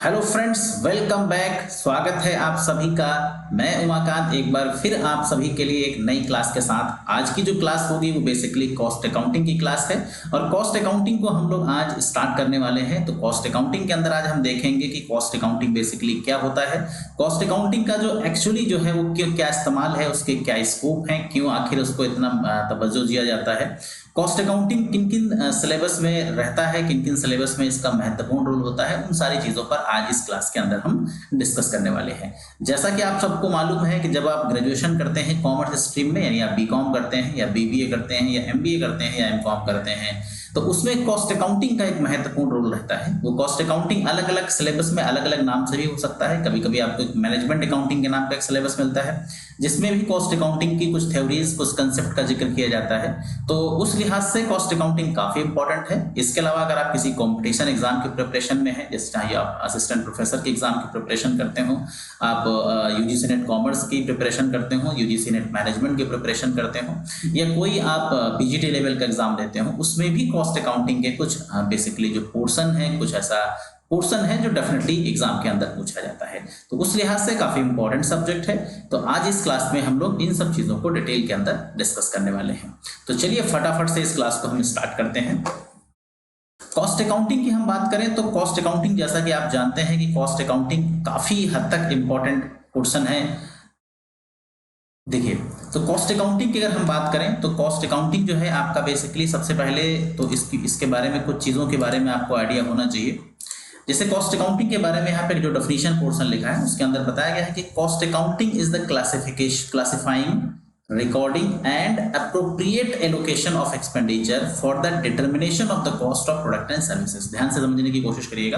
Hello friends, welcome back. स्वागत है आप सभी का। मैं उमाकांत एक बार फिर आप सभी के लिए एक नई क्लास के साथ। आज की जो क्लास होगी वो बेसिकली कॉस्ट अकाउंटिंग की क्लास है और कॉस्ट अकाउंटिंग को हम लोग आज स्टार्ट करने वाले हैं। तो कॉस्ट अकाउंटिंग के अंदर आज हम देखेंगे कि कॉस्ट अकाउंटिंग बेसिकली क्या होता है, कॉस्ट अकाउंटिंग का जो एक्चुअली जो है वो क्यों क्या इस्तेमाल है, उसके क्या स्कोप है, क्यों आखिर उसको इतना तवज्जो दिया जाता है, कॉस्ट अकाउंटिंग किन किन सिलेबस में रहता है, किन किन सिलेबस में इसका महत्वपूर्ण रोल होता है, उन सारी चीजों पर आज इस क्लास के अंदर हम डिस्कस करने वाले हैं। जैसा कि आप सबको मालूम है कि जब आप ग्रेजुएशन करते हैं कॉमर्स स्ट्रीम में, यानी आप बीकॉम करते हैं या बीबीए करते हैं या एमबीए करते हैं या एमकॉम करते हैं, तो उसमें कॉस्ट अकाउंटिंग का एक महत्वपूर्ण रोल रहता है। वो कॉस्ट अकाउंटिंग अलग अलग सिलेबस में अलग अलग नाम से भी हो सकता है। कभी कभी आपको मैनेजमेंट अकाउंटिंग के नाम का एक सिलेबस मिलता है जिसमें भी कॉस्ट अकाउंटिंग की कुछ थ्योरीज, कुछ कंसेप्ट का जिक्र किया जाता है। तो उस लिहाज से कॉस्ट अकाउंटिंग काफी इंपॉर्टेंट है। इसके अलावा अगर आप किसी कॉम्पिटिशन एग्जाम की प्रिपरेशन में है, जैसे चाहे आप असिस्टेंट प्रोफेसर के एग्जाम की प्रिपरेशन करते हो, आप यूजीसी नेट कॉमर्स की प्रिपरेशन करते हो, यूजीसी नेट मैनेजमेंट की प्रिपरेशन करते हो, या कोई आप पीजीटी लेवल का एग्जाम देते हो, उसमें भी कॉस्ट अकाउंटिंग के कुछ बेसिकली जो पोर्शन है, कुछ ऐसा पोर्शन है जो डेफिनेटली एग्जाम के अंदर पूछा जाता है। तो उस लिहाज से काफी इंपॉर्टेंट सब्जेक्ट है। तो आज इस क्लास में हम लोग इन सब चीजों को डिटेल के अंदर डिस्कस करने वाले हैं। तो चलिए फटाफट से इस क्लास को हम स्टार्ट करते हैं। कॉस्ट अकाउंटिंग की हम बात करें तो कॉस्ट अकाउंटिंग, जैसा कि आप जानते हैं कि कॉस्ट अकाउंटिंग काफी हद तक इंपॉर्टेंट पोर्शन है। देखिए, तो कॉस्ट अकाउंटिंग की अगर हम बात करें तो कॉस्ट अकाउंटिंग जो है आपका बेसिकली सबसे पहले तो इसके बारे में कुछ चीजों के बारे में आपको आइडिया होना चाहिए। जैसे कॉस्ट अकाउंटिंग के बारे में यहाँ पे जो डेफिनेशन पोर्शन लिखा है उसके अंदर बताया गया है कि cost accounting is the classifying, recording and appropriate allocation of expenditure for the determination of the cost of product and services. ध्यान से समझने की कोशिश करिएगा।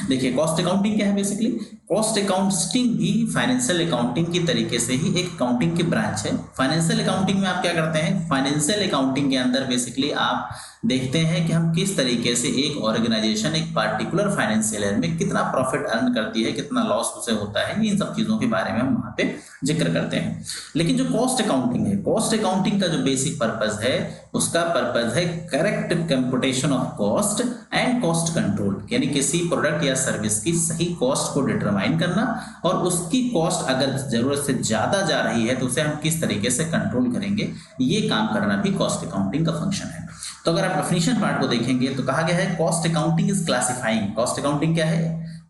देखिए, कॉस्ट अकाउंटिंग क्या है बेसिकली। कॉस्ट अकाउंटिंग भी फाइनेंशियल अकाउंटिंग की तरीके से ही एक अकाउंटिंग की ब्रांच है। फाइनेंशियल अकाउंटिंग में आप क्या करते हैं, फाइनेंशियल अकाउंटिंग के अंदर बेसिकली आप देखते हैं कि हम किस तरीके से एक ऑर्गेनाइजेशन एक पार्टिकुलर फाइनेंशियल ईयर में कितना प्रॉफिट अर्न करती है, कितना लॉस उसे होता है, इन सब चीजों के बारे में हम वहां पे जिक्र करते हैं। लेकिन जो कॉस्ट अकाउंटिंग है, कॉस्ट अकाउंटिंग का जो बेसिक पर्पज है, उसका पर्पज है correct computation of cost and cost control, यानी किसी प्रोडक्ट या सर्विस की सही कॉस्ट को डिटरमाइन करना और उसकी कॉस्ट अगर जरूरत से ज्यादा जा रही है तो उसे हम किस तरीके से कंट्रोल करेंगे, ये काम करना भी कॉस्ट अकाउंटिंग का फंक्शन है। तो अगर आप डेफिनेशन पार्ट को देखेंगे तो कहा गया है cost accounting is classifying. Cost accounting क्या है,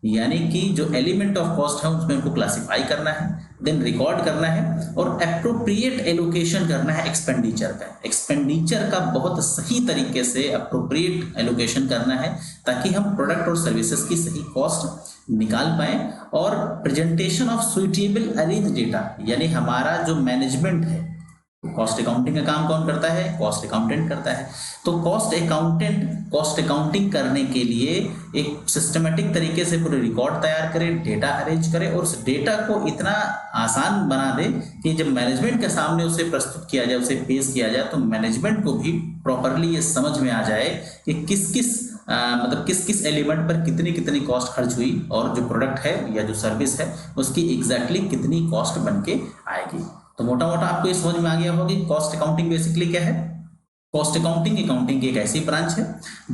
यानी कि जो एलिमेंट ऑफ कॉस्ट है उसमें उनको क्लासिफाई करना है, देन रिकॉर्ड करना है और अप्रोप्रिएट एलोकेशन करना है एक्सपेंडिचर का। एक्सपेंडिचर का बहुत सही तरीके से अप्रोप्रिएट एलोकेशन करना है ताकि हम प्रोडक्ट और सर्विसेज की सही कॉस्ट निकाल पाए। और presentation of suitable arrange data, यानी हमारा जो मैनेजमेंट है, कॉस्ट अकाउंटिंग का काम कौन करता है, कॉस्ट अकाउंटेंट करता है। तो कॉस्ट अकाउंटेंट कॉस्ट अकाउंटिंग करने के लिए एक सिस्टमेटिक तरीके से पूरे रिकॉर्ड तैयार करे, डेटा अरेंज करे और उस डेटा को इतना आसान बना दे कि जब मैनेजमेंट के सामने उसे प्रस्तुत किया जाए, उसे पेश किया जाए, तो मैनेजमेंट को भी प्रॉपरली ये समझ में आ जाए कि किस किस एलिमेंट पर कितनी कितनी कॉस्ट खर्च हुई और जो प्रोडक्ट है या जो सर्विस है उसकी एग्जैक्टली कितनी कॉस्ट बन के आएगी। तो मोटा मोटा आपको ये समझ में आ गया होगा कि कॉस्ट अकाउंटिंग बेसिकली क्या है। कॉस्ट अकाउंटिंग की एक ऐसी ब्रांच है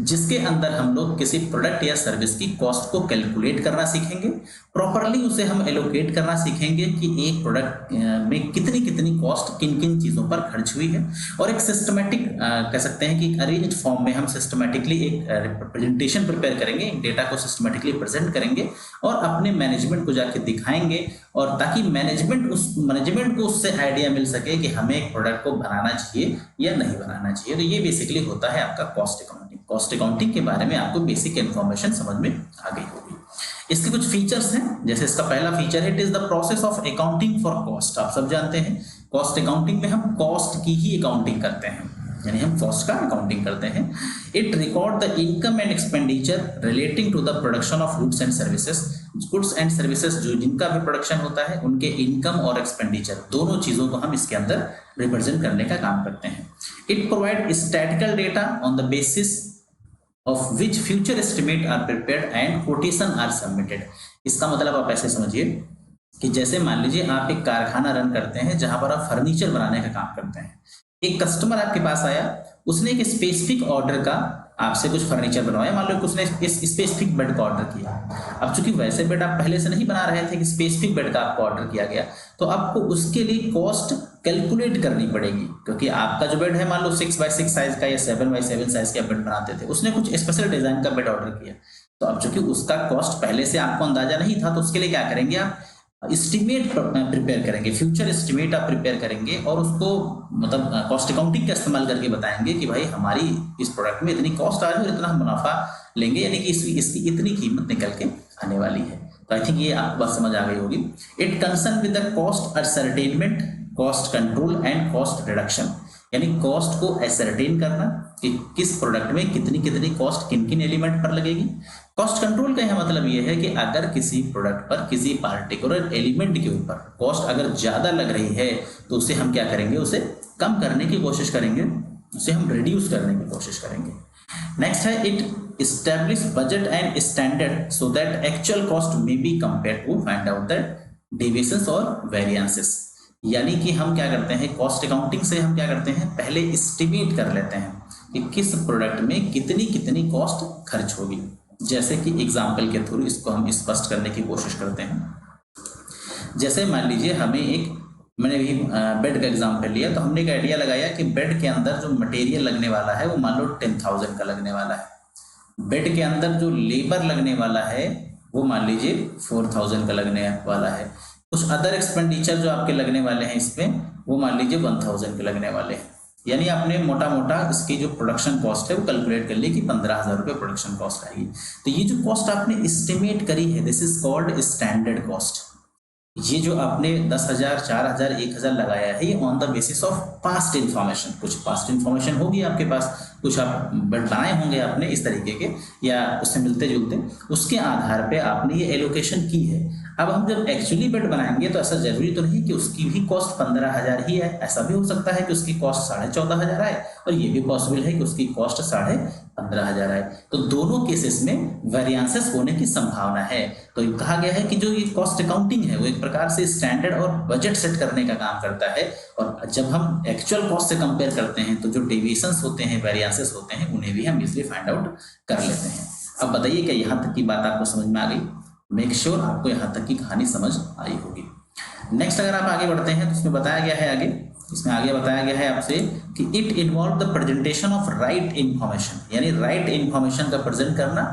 जिसके अंदर हम लोग किसी प्रोडक्ट या सर्विस की कॉस्ट को कैलकुलेट करना सीखेंगे, प्रॉपरली उसे हम एलोकेट करना सीखेंगे कि एक प्रोडक्ट में कितनी कितनी कॉस्ट किन किन चीजों पर खर्च हुई है, और एक सिस्टमेटिक कह सकते हैं कि अरेंज्ड फॉर्म में हम सिस्टमेटिकली एक रिप्रेजेंटेशन प्रिपेयर करेंगे, एक डेटा को सिस्टमेटिकली प्रेजेंट करेंगे और अपने मैनेजमेंट को जाके दिखाएंगे, और ताकि मैनेजमेंट को उससे आइडिया मिल सके कि हमें एक प्रोडक्ट को बनाना चाहिए या नहीं बनाना चाहिए। तो ये बेसिकली होता है आपका कॉस्ट अकाउंटिंग। कॉस्ट अकाउंटिंग के बारे में आपको बेसिक इन्फॉर्मेशन समझ में आ गई होगी। इसके कुछ फीचर्स हैं, जैसे इसका पहला फीचर है it is the process of accounting for cost. आप सब जानते हैं कॉस्ट अकाउंटिंग में हम कॉस्ट की ही अकाउंटिंग करते हैं, यानी हम कॉस्ट का अकाउंटिंग करते हैं। It record the income and expenditure relating to the production of goods and services. Goods and services जो जिनका भी प्रोडक्शन होता है उनके इनकम और एक्सपेंडिचर दोनों चीजों को हम इसके अंदर रिप्रेजेंट करने का काम करते हैं। It provide statistical data on the basis of which future estimate are prepared and quotation are submitted। इसका मतलब आप ऐसे समझिए कि जैसे मान लीजिए आप एक कारखाना रन करते हैं जहां पर आप फर्नीचर बनाने का काम करते हैं। एक कस्टमर आपके पास आया, उसने एक स्पेसिफिक ऑर्डर का आपसे कुछ फर्नीचर बनवाया, मान लो कि उसने इस स्पेसिफिक बेड का ऑर्डर किया। अब चूंकि वैसे बेड आप पहले से नहीं बना रहे थे कि स्पेसिफिक बेड का आपको ऑर्डर किया गया, तो आपको उसके लिए कॉस्ट कैलकुलेट करनी पड़ेगी, क्योंकि आपका जो बेड है मान लो 6x6 साइज का या 7x7 साइज का बेड बनाते थे, उसने कुछ स्पेशल डिजाइन का बेड ऑर्डर किया। तो अब चूंकि उसका कॉस्ट पहले से आपको अंदाजा नहीं था, तो उसके लिए क्या करेंगे आप एस्टिमेट प्रिपेयर करेंगे, फ्यूचर एस्टिमेट आप प्रिपेयर करेंगे और उसको मतलब कॉस्ट अकाउंटिंग का इस्तेमाल करके बताएंगे कि भाई हमारी इस प्रोडक्ट में इतनी कॉस्ट आ रही है और इतना हम मुनाफा लेंगे, यानी कि इसकी इतनी कीमत निकल के आने वाली है। तो आई थिंक ये आपको बात समझ आ गई होगी। It concern with the cost ascertainment, cost control and cost reduction, यानी कॉस्ट को असर्टेन करना कि किस प्रोडक्ट में कितनी कितनी कॉस्ट किन किन एलिमेंट पर लगेगी। कॉस्ट कंट्रोल का यह मतलब यह है कि अगर किसी प्रोडक्ट पर किसी पार्टिकुलर एलिमेंट के ऊपर कॉस्ट अगर ज्यादा लग रही है तो उसे हम क्या करेंगे, उसे कम करने की कोशिश करेंगे, उसे हम रिड्यूस करने की कोशिश करेंगे। नेक्स्ट है it establish budget and standard so that actual cost may be compare to find out the deviations और वेरिएंसेस, यानी कि हम क्या करते हैं कॉस्ट अकाउंटिंग से हम क्या करते हैं पहले एस्टिमेट कर लेते हैं कि किस प्रोडक्ट में कितनी कितनी कॉस्ट खर्च होगी। जैसे कि एग्जाम्पल के थ्रू इसको हम स्पष्ट करने की कोशिश करते हैं। जैसे मान लीजिए हमें मैंने भी बेड का एग्जाम्पल लिया, तो हमने एक आइडिया लगाया कि बेड के अंदर जो मटेरियल लगने वाला है वो मान लो 10,000 का लगने वाला है। बेड के अंदर जो लेबर लगने वाला है वो मान लीजिए 4,000 का लगने वाला है। कुछ अदर एक्सपेंडिचर जो आपके लगने वाले हैं इसमें वो मान लीजिए 1,000 के लगने वाले हैं। यानी आपने मोटा मोटा इसकी जो प्रोडक्शन कॉस्ट है वो कैलकुलेट कर ली कि 15,000 रुपये प्रोडक्शन कॉस्ट आएगी। तो ये जो कॉस्ट आपने एस्टिमेट करी है this is called standard cost. ये जो आपने 10,000, 4,000, 1,000 लगाया है ये on the basis of past information, कुछ पास्ट इन्फॉर्मेशन होगी आपके पास, कुछ आप बनाए होंगे आपने इस तरीके के या उससे मिलते जुलते, उसके आधार पे आपने ये एलोकेशन की है। अब हम जब एक्चुअली बेड बनाएंगे तो ऐसा जरूरी तो नहीं कि उसकी भी कॉस्ट 15,000 ही है, ऐसा भी हो सकता है कि उसकी कॉस्ट 14,500 आए और ये भी पॉसिबल है कि उसकी कॉस्ट 15,500 आए। तो दोनों केसेस में वेरिएंसेस होने की संभावना है। तो कहा गया है कि जो ये कॉस्ट अकाउंटिंग है वो एक प्रकार से स्टैंडर्ड और बजट सेट करने का काम करता है, और जब हम एक्चुअल कॉस्ट से कंपेयर करते हैं तो जो डेविएशंस होते हैं, वेरिएंसेस होते हैं, उन्हें भी हम इजीली फाइंड आउट कर लेते हैं। अब बताइए क्या यहाँ तक की बात आपको समझ में आ गई? मेक श्योर आपको यहाँ तक की कहानी समझ आई होगी। नेक्स्ट अगर आप आगे बढ़ते हैं तो इसमें बताया गया है इसमें आगे बताया गया है आपसे कि it involve the presentation of right information, यानी राइट इंफॉर्मेशन का प्रेजेंट करना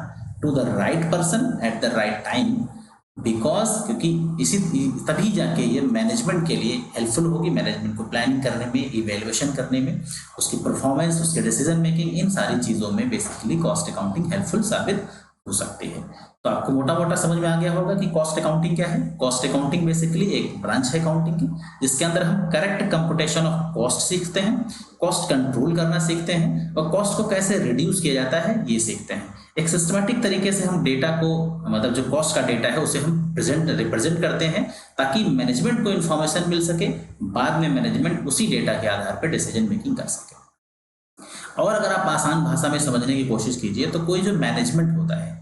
to the right person at the right time, because क्योंकि इसी तभी जाके ये मैनेजमेंट के लिए हेल्पफुल होगी, मैनेजमेंट को प्लानिंग करने में, इवेल्युएशन करने में, उसकी परफॉर्मेंस, उसके डिसीजन मेकिंग, इन सारी चीजों में बेसिकली कॉस्ट अकाउंटिंग हेल्पफुल साबित हो सकती है। तो आपको मोटा मोटा समझ में आ गया होगा कि कॉस्ट अकाउंटिंग क्या है। कॉस्ट अकाउंटिंग बेसिकली एक ब्रांच है अकाउंटिंग की, जिसके अंदर हम करेक्ट कंप्यूटेशन ऑफ कॉस्ट सीखते हैं, कॉस्ट कंट्रोल करना सीखते हैं और कॉस्ट को कैसे रिड्यूस किया जाता है ये सीखते हैं। एक सिस्टमैटिक तरीके से हम डेटा को, मतलब जो कॉस्ट का डेटा है उसे हम रिप्रेजेंट करते हैं ताकि मैनेजमेंट को इन्फॉर्मेशन मिल सके, बाद में मैनेजमेंट उसी डेटा के आधार पर डिसीजन मेकिंग कर सके। और अगर आप आसान भाषा में समझने की कोशिश कीजिए तो कोई जो मैनेजमेंट होता है,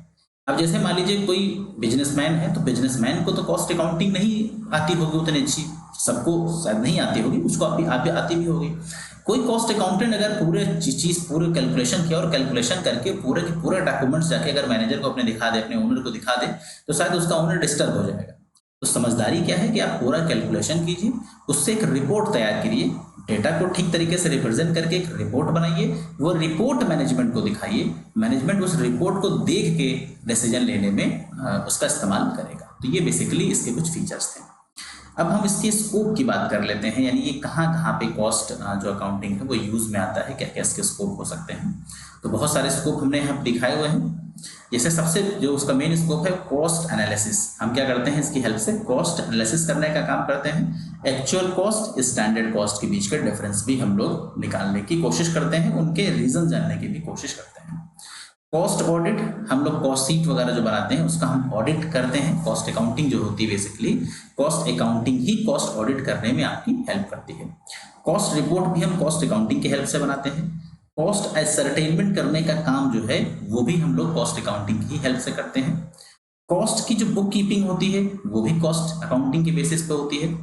अब जैसे मान लीजिए कोई बिजनेसमैन है, तो बिजनेसमैन को तो कॉस्ट अकाउंटिंग नहीं आती होगी उतनी अच्छी, सबको शायद नहीं आती होगी, उसको आती भी होगी। कोई कॉस्ट अकाउंटेंट अगर पूरे चीज पूरे कैलकुलेशन किया और कैलकुलेशन करके पूरे के पूरे डॉक्यूमेंट्स जाके अगर मैनेजर को अपने दिखा दे, अपने ओनर को दिखा दे, तो शायद उसका ओनर डिस्टर्ब हो जाएगा। तो समझदारी क्या है कि आप पूरा कैलकुलेशन कीजिए, उससे एक रिपोर्ट तैयार करिए, डेटा को ठीक तरीके से रिप्रेजेंट करके एक रिपोर्ट बनाइए, वो रिपोर्ट मैनेजमेंट को दिखाइए, मैनेजमेंट उस रिपोर्ट को देख के डिसीजन लेने में उसका इस्तेमाल करेगा। तो ये बेसिकली इसके कुछ फीचर्स थे। अब हम इसके स्कोप की बात कर लेते हैं, यानी ये कहाँ कहाँ पे कॉस्ट जो अकाउंटिंग है वो यूज में आता है, क्या क्या इसके स्कोप हो सकते हैं। तो बहुत सारे स्कोप हमने यहाँ दिखाए हुए हैं। जैसे सबसे जो उसका मेन स्कोप है कॉस्ट एनालिसिस, हम क्या करते हैं इसकी हेल्प से कॉस्ट एनालिसिस करने का काम करते हैं। एक्चुअल कॉस्ट, स्टैंडर्ड कॉस्ट के बीच का डिफरेंस भी हम लोग निकालने की कोशिश करते हैं, उनके रीजन जानने की भी कोशिश करते हैं। कॉस्ट ऑडिट, हम लोग कॉस्ट शीट वगैरह जो बनाते हैं उसका हम ऑडिट करते हैं। कॉस्ट अकाउंटिंग जो होती है बेसिकली कॉस्ट अकाउंटिंग ही कॉस्ट ऑडिट करने में आपकी हेल्प करती है। कॉस्ट रिपोर्ट भी हम कॉस्ट अकाउंटिंग की हेल्प से बनाते हैं। कॉस्ट असर्टेनमेंट करने का काम जो है वो भी हम लोग कॉस्ट अकाउंटिंग की हेल्प से करते हैं। कॉस्ट की जो बुक कीपिंग होती है वो भी कॉस्ट अकाउंटिंग के बेसिस पे होती है।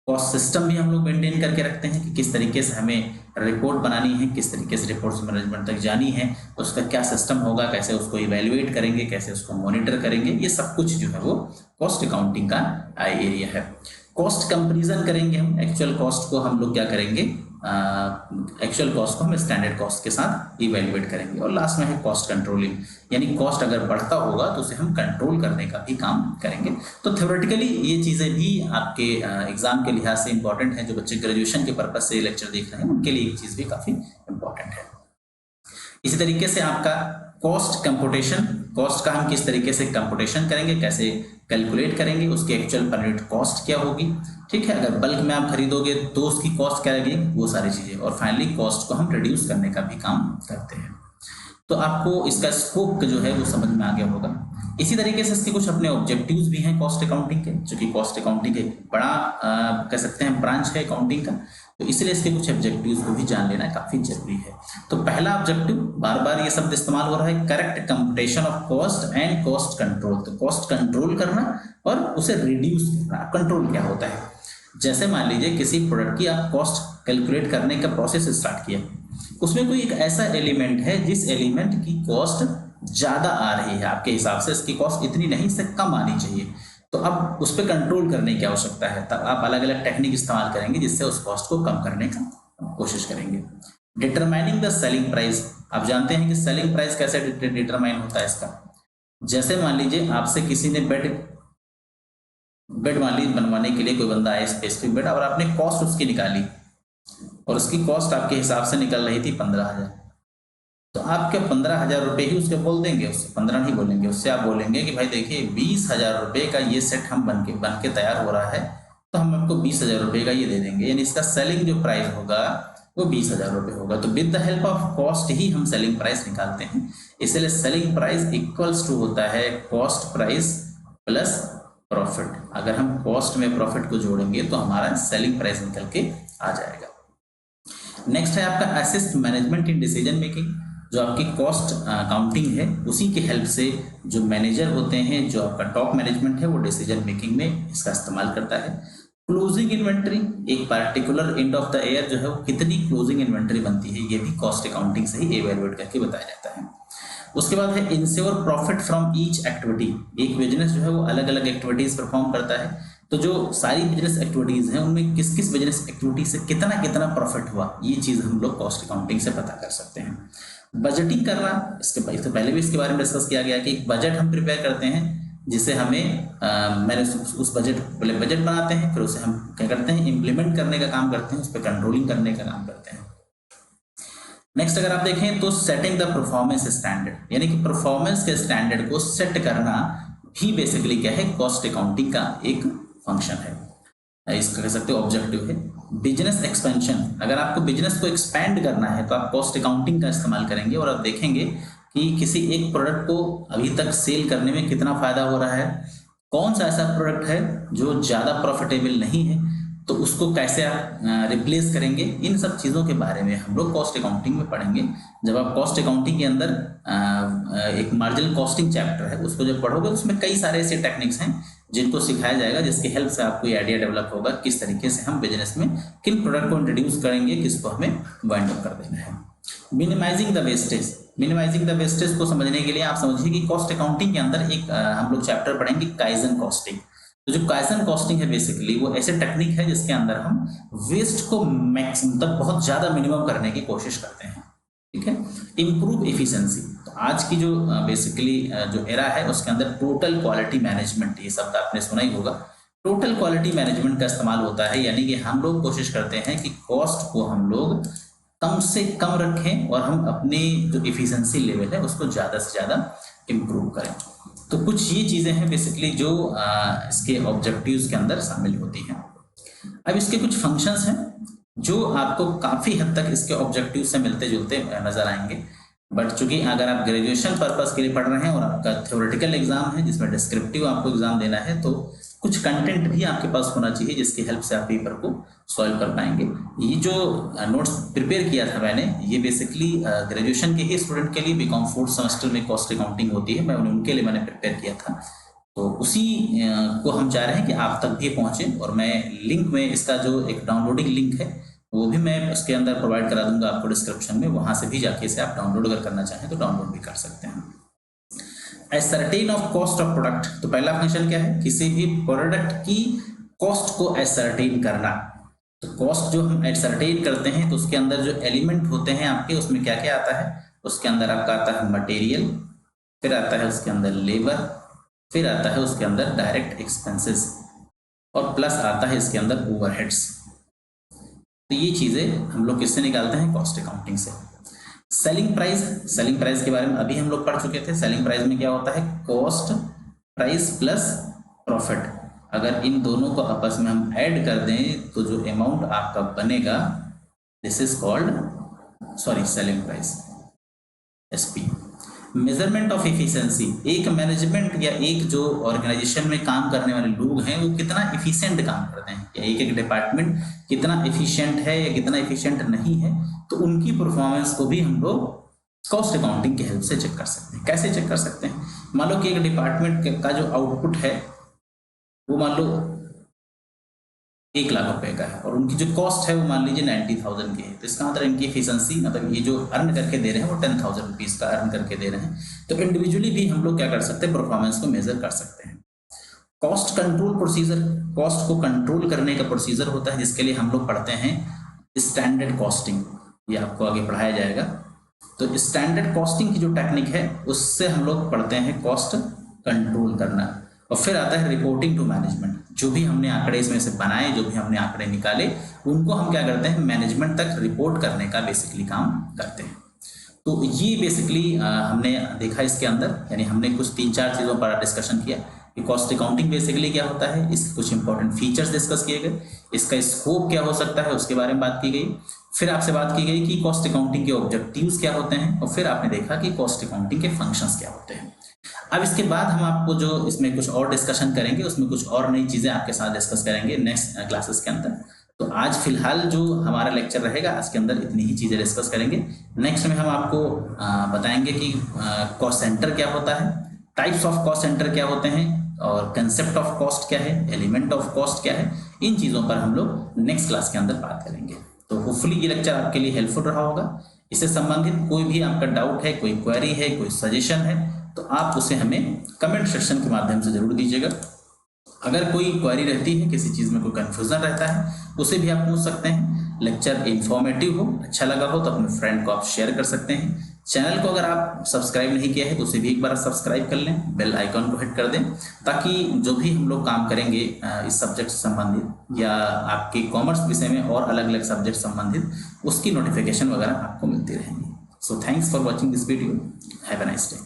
कॉस्ट सिस्टम भी हम लोग मेंटेन करके रखते हैं कि किस तरीके से हमें रिपोर्ट बनानी है, किस तरीके से रिपोर्ट मैनेजमेंट तक जानी है, उसका क्या सिस्टम होगा, कैसे उसको इवेल्युएट करेंगे, कैसे उसको मॉनिटर करेंगे, ये सब कुछ जो है वो कॉस्ट अकाउंटिंग का एरिया है। कॉस्ट कंपेरिजन करेंगे हम, एक्चुअल कॉस्ट को हम लोग क्या करेंगे, एक्चुअल कॉस्ट को हम स्टैंडर्ड कॉस्ट के साथ इवेल्युएट करेंगे। और लास्ट में है कॉस्ट कंट्रोलिंग, यानी कॉस्ट अगर बढ़ता होगा तो उसे हम कंट्रोल करने का भी काम करेंगे। तो थ्योरेटिकली ये चीज़ें भी आपके एग्जाम के लिहाज से इंपॉर्टेंट है। जो बच्चे ग्रेजुएशन के पर्पज से लेक्चर देख रहे हैं उनके लिए ये चीज़ भी काफ़ी इंपॉर्टेंट है। इसी तरीके से आपका कॉस्ट कंप्यूटेशन, कॉस्ट का हम किस तरीके से कंप्यूटेशन करेंगे, कैसे कैलकुलेट करेंगे, उसकी एक्चुअल पर यूनिट कॉस्ट क्या होगी, ठीक है। अगर बल्क में आप खरीदोगे तो उसकी कॉस्ट क्या लगेगी, वो सारी चीजें। और फाइनली कॉस्ट को हम रिड्यूस करने का भी काम करते हैं। तो आपको इसका स्कोप जो है वो समझ में आ गया होगा। इसी तरीके से इसके कुछ अपने ऑब्जेक्टिव्स भी हैं कॉस्ट अकाउंटिंग के, जो कि कॉस्ट अकाउंटिंग एक बड़ा कह सकते हैं ब्रांच है अकाउंटिंग का, तो इसलिए इसके कुछ ऑब्जेक्टिव्स को भी जान लेना काफी जरूरी है। तो पहला ऑब्जेक्टिव, बार बार ये शब्द इस्तेमाल हो रहा है, correct computation of cost and cost control. तो कॉस्ट कंट्रोल करना और उसे रिड्यूस करना। कंट्रोल क्या होता है, जैसे मान लीजिए किसी प्रोडक्ट की आप कॉस्ट कैलकुलेट करने का प्रोसेस स्टार्ट किया, उसमें कोई एक ऐसा एलिमेंट है जिस एलिमेंट की कॉस्ट ज्यादा आ रही है, आपके हिसाब से इसकी कॉस्ट इतनी नहीं, इससे कम आनी चाहिए, तो अब उस पर कंट्रोल करने की आवश्यकता है। तब आप अलग अलग टेक्निक इस्तेमाल करेंगे जिससे उस कॉस्ट को कम करने का कोशिश करेंगे। डिटरमाइनिंग द सेलिंग प्राइस, आप जानते हैं कि सेलिंग प्राइस कैसे डिटरमाइन होता है इसका। जैसे मान लीजिए आपसे किसी ने बेड मान लीजिए बनवाने के लिए कोई बंदा आया स्पेसिफिक बेड, और आपने कॉस्ट उसकी निकाली और उसकी कॉस्ट आपके हिसाब से निकल रही थी 15,000, तो आप क्या 15,000 रुपये ही उसके बोल देंगे, उससे 15 नहीं बोलेंगे, उससे आप बोलेंगे कि भाई देखिए 20,000 रुपये का ये सेट हम बन के तैयार हो रहा है, तो हम आपको 20,000 रुपये का ये दे देंगे, यानी इसका सेलिंग जो प्राइस होगा वो 20,000 रुपये होगा। तो with the help of cost ही हम सेलिंग प्राइस निकालते हैं, इसलिए सेलिंग प्राइस इक्वल्स टू होता है कॉस्ट प्राइस प्लस प्रॉफिट। अगर हम कॉस्ट में प्रॉफिट को जोड़ेंगे तो हमारा सेलिंग प्राइस निकल के आ जाएगा। नेक्स्ट है आपका assist management in decision making. जो आपकी कॉस्ट अकाउंटिंग है उसी की हेल्प से जो मैनेजर होते हैं, जो आपका टॉप मैनेजमेंट है, वो डिसीजन मेकिंग में इसका इस्तेमाल करता है। क्लोजिंग इन्वेंट्री, एक particular end of the year जो है वो कितनी क्लोजिंग इन्वेंट्री बनती है, ये भी कॉस्ट अकाउंटिंग से ही इवैल्यूएट करके बताया जाता है। उसके बाद है ensure profit from each activity. एक बिजनेस जो है वो अलग अलग एक्टिविटीज परफॉर्म करता है, तो जो सारी बिजनेस एक्टिविटीज हैं उनमें किस किस बिजनेस एक्टिविटी से कितना कितना प्रॉफिट हुआ, ये चीज हम लोग कॉस्ट अकाउंटिंग से पता कर सकते हैं। बजटिंग करना, इसके पहले भी इसके बारे में डिस्कस किया गया कि एक बजट हम प्रिपेयर करते हैं, जिसे हमें मैंने उस बजट बनाते हैं, फिर उसे हम क्या करते हैं, इम्प्लीमेंट करने का काम करते हैं, उस पर कंट्रोलिंग करने का काम करते हैं। नेक्स्ट अगर आप देखें तो सेटिंग द परफॉर्मेंस स्टैंडर्ड, यानी कि परफॉर्मेंस के स्टैंडर्ड को सेट करना भी बेसिकली क्या है, कॉस्ट अकाउंटिंग का एक फंक्शन है, इसका कह सकते हो ऑब्जेक्टिव है। बिजनेस एक्सपेंशन, अगर आपको बिजनेस को एक्सपैंड करना है तो आप कॉस्ट अकाउंटिंग का इस्तेमाल करेंगे और आप देखेंगे कि किसी एक प्रोडक्ट को अभी तक सेल करने में कितना फायदा हो रहा है, कौन सा ऐसा प्रोडक्ट है जो ज्यादा प्रॉफिटेबल नहीं है, तो उसको कैसे आप रिप्लेस करेंगे। इन सब चीज़ों के बारे में हम लोग कॉस्ट अकाउंटिंग में पढ़ेंगे। जब आप कॉस्ट अकाउंटिंग के अंदर एक मार्जिनल कॉस्टिंग चैप्टर है उसको जब पढ़ोगे, उसमें कई सारे ऐसे टेक्निक्स हैं जिनको सिखाया जाएगा, जिसकी हेल्प से आपको ये आइडिया डेवलप होगा किस तरीके से हम बिजनेस में किन प्रोडक्ट को इंट्रोड्यूस करेंगे, किसको हमें वाइंड अप कर देना है। Minimizing the wastage, minimizing the wastage को समझने के लिए आप समझिए कि कॉस्ट अकाउंटिंग के अंदर एक हम लोग चैप्टर पढ़ेंगे काइजन कॉस्टिंग। तो जो काइजन कॉस्टिंग है बेसिकली वो ऐसे टेक्निक है जिसके अंदर हम वेस्ट को मतलब बहुत ज्यादा मिनिमम करने की कोशिश करते हैं, ठीक है, इम्प्रूव एफिशिएंसी। तो आज की जो बेसिकली जो एरा है उसके अंदर टोटल क्वालिटी मैनेजमेंट, ये शब्द आपने सुना ही होगा, टोटल क्वालिटी मैनेजमेंट का इस्तेमाल होता है, यानी कि हम लोग कोशिश करते हैं कि कॉस्ट को हम लोग कम से कम रखें और हम अपनी जो एफिशिएंसी लेवल है उसको ज्यादा से ज्यादा इम्प्रूव करें। तो कुछ ये चीजें हैं बेसिकली जो इसके ऑब्जेक्टिव्स के अंदर शामिल होती हैं। अब इसके कुछ फंक्शंस हैं जो आपको काफी हद तक इसके ऑब्जेक्टिव से मिलते जुलते नजर आएंगे, बट चूंकि अगर आप ग्रेजुएशन पर्पस के लिए पढ़ रहे हैं और आपका थ्योरेटिकल एग्जाम है जिसमें डिस्क्रिप्टिव आपको एग्जाम देना है, तो कुछ कंटेंट भी आपके पास होना चाहिए जिसकी हेल्प से आप पेपर को सॉल्व कर पाएंगे। ये जो नोट्स प्रिपेयर किया था मैंने, ये बेसिकली ग्रेजुएशन के ही स्टूडेंट के लिए बीकॉम 4th सेमेस्टर में कॉस्ट अकाउंटिंग होती है, मैं उनके लिए मैंने प्रिपेयर किया था। तो उसी को हम चाह रहे हैं कि आप तक भी पहुंचे, और मैं लिंक में इसका जो एक डाउनलोडिंग लिंक है वो भी मैं उसके अंदर प्रोवाइड करा दूंगा आपको डिस्क्रिप्शन में, वहां से भी जाके इसे आप डाउनलोड अगर करना चाहें तो डाउनलोड भी कर सकते हैं। Ascertain of cost of product, तो पहला फंक्शन क्या है, किसी भी प्रोडक्ट की कॉस्ट को एसर्टेन करना। तो कॉस्ट जो हम एसर्टेन करते हैं तो उसके अंदर जो एलिमेंट होते हैं आपके, उसमें क्या क्या आता है, उसके अंदर आपका आता है मटेरियल, फिर आता है उसके अंदर लेबर, फिर आता है उसके अंदर डायरेक्ट एक्सपेंसेस, और प्लस आता है इसके अंदर ओवरहेड्स। तो ये चीजें हम लोग किससे निकालते हैं, कॉस्ट अकाउंटिंग से। सेलिंग प्राइस, सेलिंग प्राइस के बारे में अभी हम लोग पढ़ चुके थे। सेलिंग प्राइस में क्या होता है, कॉस्ट प्राइस प्लस प्रॉफिट। अगर इन दोनों को आपस में हम ऐड कर दें तो जो अमाउंट आपका बनेगा, this is called selling price, SP. Measurement of efficiency, एक मैनेजमेंट या एक जो ऑर्गेनाइजेशन में काम करने वाले लोग हैं वो कितना एफिशिएंट काम करते हैं, या एक एक डिपार्टमेंट कितना एफिशिएंट है या कितना एफिशिएंट नहीं है, तो उनकी परफॉर्मेंस को भी हम लोग कॉस्ट अकाउंटिंग की हेल्प से चेक कर सकते हैं। कैसे चेक कर सकते हैं, मान लो कि एक डिपार्टमेंट का जो आउटपुट है वो मान लो 1 लाख रुपए का है, और उनकी जो कॉस्ट है वो मान लीजिए 90,000 की है, तो इसका मतलब इनकी एफिशिएंसी, मतलब ये जो अर्न करके दे रहे हैं वो 10,000 रुपीज का अर्न करके दे रहे हैं। तो इंडिविजुअली भी हम लोग क्या कर सकते हैं, परफॉर्मेंस को मेजर कर सकते हैं। कॉस्ट कंट्रोल प्रोसीजर, कॉस्ट को कंट्रोल करने का प्रोसीजर होता है, जिसके लिए हम लोग पढ़ते हैं स्टैंडर्ड कॉस्टिंग, ये आपको आगे पढ़ाया जाएगा। तो स्टैंडर्ड कॉस्टिंग की जो टेक्निक है उससे हम लोग पढ़ते हैं कॉस्ट कंट्रोल करना। और फिर आता है रिपोर्टिंग टू मैनेजमेंट, जो भी हमने आंकड़े इसमें से बनाए, जो भी हमने आंकड़े निकाले, उनको हम क्या करते हैं, मैनेजमेंट तक रिपोर्ट करने का बेसिकली काम करते हैं। तो ये बेसिकली हमने देखा इसके अंदर, यानी हमने कुछ 3-4 चीज़ों पर डिस्कशन किया कि कॉस्ट अकाउंटिंग बेसिकली क्या होता है, इसके कुछ इंपॉर्टेंट फीचर्स डिस्कस किए गए, इसका स्कोप क्या हो सकता है उसके बारे में बात की गई, फिर आपसे बात की गई कि कॉस्ट अकाउंटिंग के ऑब्जेक्टिव्स क्या होते हैं, और फिर आपने देखा कि कॉस्ट अकाउंटिंग के फंक्शंस क्या होते हैं। अब इसके बाद हम आपको जो इसमें कुछ और डिस्कशन करेंगे, उसमें कुछ और नई चीज़ें आपके साथ डिस्कस करेंगे नेक्स्ट क्लासेस के अंदर। तो आज फिलहाल जो हमारा लेक्चर रहेगा, आज के अंदर इतनी ही चीज़ें डिस्कस करेंगे। नेक्स्ट में हम आपको बताएंगे कि कॉस्ट सेंटर क्या होता है, टाइप्स ऑफ कॉस्ट सेंटर क्या होते हैं, और कंसेप्ट ऑफ कॉस्ट क्या है, एलिमेंट ऑफ कॉस्ट क्या है। इन चीज़ों पर हम लोग नेक्स्ट क्लास के अंदर बात करेंगे। तो होपफुली ये लेक्चर आपके लिए हेल्पफुल रहा होगा। इससे संबंधित कोई भी आपका डाउट है, कोई क्वेरी है, कोई सजेशन है, तो आप उसे हमें कमेंट सेक्शन के माध्यम से जरूर दीजिएगा। अगर कोई क्वेरी रहती है, किसी चीज़ में कोई कन्फ्यूजन रहता है, उसे भी आप पूछ सकते हैं। लेक्चर इन्फॉर्मेटिव हो, अच्छा लगा हो तो अपने फ्रेंड को आप शेयर कर सकते हैं। चैनल को अगर आप सब्सक्राइब नहीं किया है तो उसे भी एक बार सब्सक्राइब कर लें, बेल आइकन को हिट कर दें, ताकि जो भी हम लोग काम करेंगे इस सब्जेक्ट से संबंधित या आपके कॉमर्स विषय में और अलग अलग सब्जेक्ट संबंधित, उसकी नोटिफिकेशन वगैरह आपको मिलती रहेंगी। So thanks for watching this video, have a nice day.